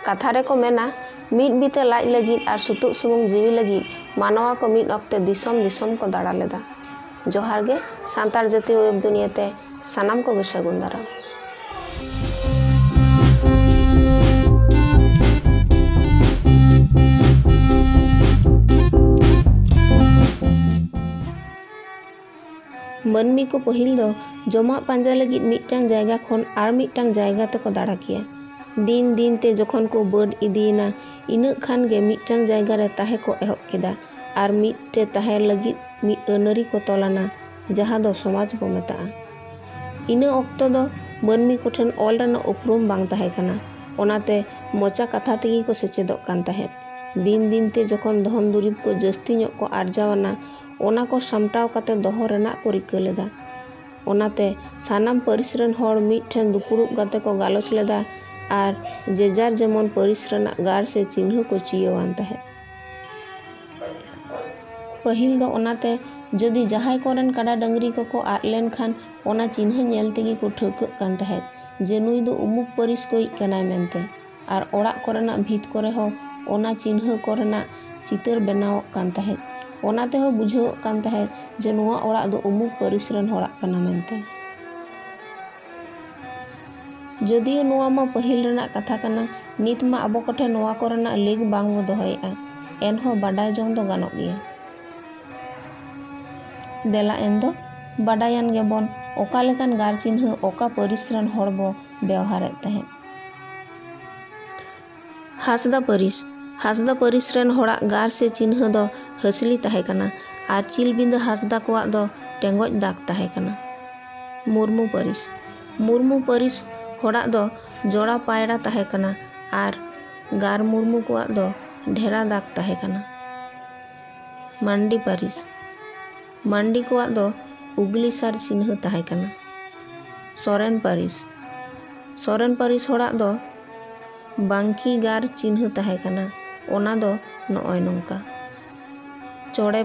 कथा रे को मेना मीट बीते लाज लगित और सुतुग सुमुंग जीवी लगित मानवा को मीट अक्ते दिसम दिसम को दाड़ा लेदा। जोहार गे सांतार जाति वेब दुनियाते सानाम को सागुन दाराम। मनमी को पहिल दो जमा पांजा लगित मिटटांग जायगा खन आर मिटटांग जायगा तक दाड़ा किया। दिन दिन ते जखन को बड़ इदीना इना खान गे मिटटांग जायगा रे ताहे को एहब केदा आर मिटटे ताहे लगित मिट अनरी को तोलाना जहाँ दो समाज बो मेताआ। इना अक्तो दो मनमी को ठेन ऑल रना उपरुम बांग ताहे कना ओनाते मोचा कथा तेगी को सेचेदोग कान ताहेत। दिन दिन ते जखन धन दुरिब को जस्ती ᱧᱚᱜ को आर्जावाना ओना को सामटाव काते दोहो रेना को रिका लेदा। ओनाते सानाम परिस रेन हर मिट ठेन दुपुड़ुब काते को गालोच लेदा आर जेजार जेमन परिस रेना गार से चिन्ह को चियवान ताहे। पहिल दो ओनाते जदि जहाय कोरेन काडा डंगरी को आद लेन खान ओना चिन्ह नेल तेगी को ठौकाग कान ताहेत जे नुई दो उमुक परिस कोई कनाय मेनते आर ओड़ाग कोरेना भीत कोरे हो ओना चिन्ह कोरेना चितर बनाव कान ताहेत। ओनाते हो बुझाव कान ताहेत जे नोआ ओड़ाग दो उमुक परिस रेन होड़ाग काना मेनते। जदियो नोआ मा पहिल रेना कथा काना नित मा आबो कोठे नोआ कोरेना लेग बांग बो दोहोयेआ एनहो बाडाय जोंग दो गानोग गिया। देला एन दो बाडायान गेबोन ओका लेकान गार चिन्ह ओका परिस रेन हड़ बो व्यवहारेद ताहेत। हासदा परिस रेन होड़ाग गार से चिन्ह दो हसली ताहे कना आर चिल बिंद हासदा कोआग दो टेंगोज दाग ताहे कना। मुर्मू परिस होड़ाग दो जोड़ा पायड़ा ताहे कना आर गार मुर्मू कोआग दो ढेरा दाग ताहे कना। मांडी कोआग दो उगली सार चिन्ह ताहे कना। सोरेन परिस होड़ाग दो बांकी गार चिन्ह ताहे कना ओना दो नॉय नोंका। चौड़े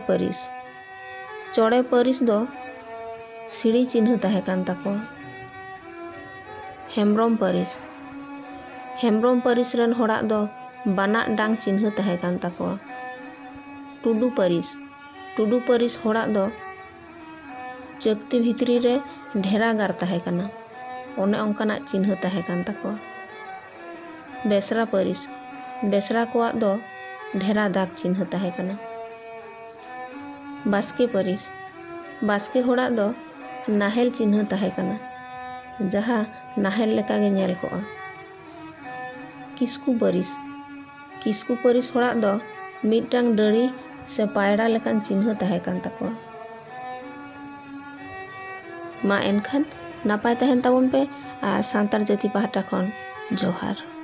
परिस दो सीढ़ी चिन्ह ताहे कान ताकोआ। हेम्ब्रोम परिस रेन होड़ाग दो बाना डांग चिन्ह ताहे कान ताकोआ। टुडू परिस होड़ाग दो चकती भितरी रे ढेरा गार ताहे कना ओने ओंकाना चिन्ह ताहे कान ताकोआ। बेसरा कोआग दो ढेरा दाग चिन्ह ताहे कना। बास्के होड़ाग दो नाहेल चिन्ह ताहे कना जहाँ नाहेल लेका गे नेल कोआ। किस्कू परिस होड़ाग दो मिटटांग डड़ी से पायड़ा लेकान चिन्ह ताहे कान ताकोआ। मा एनखान नापाय ताहेन ताबोन पे आ सांतार जाति पाहटा खन जोहार।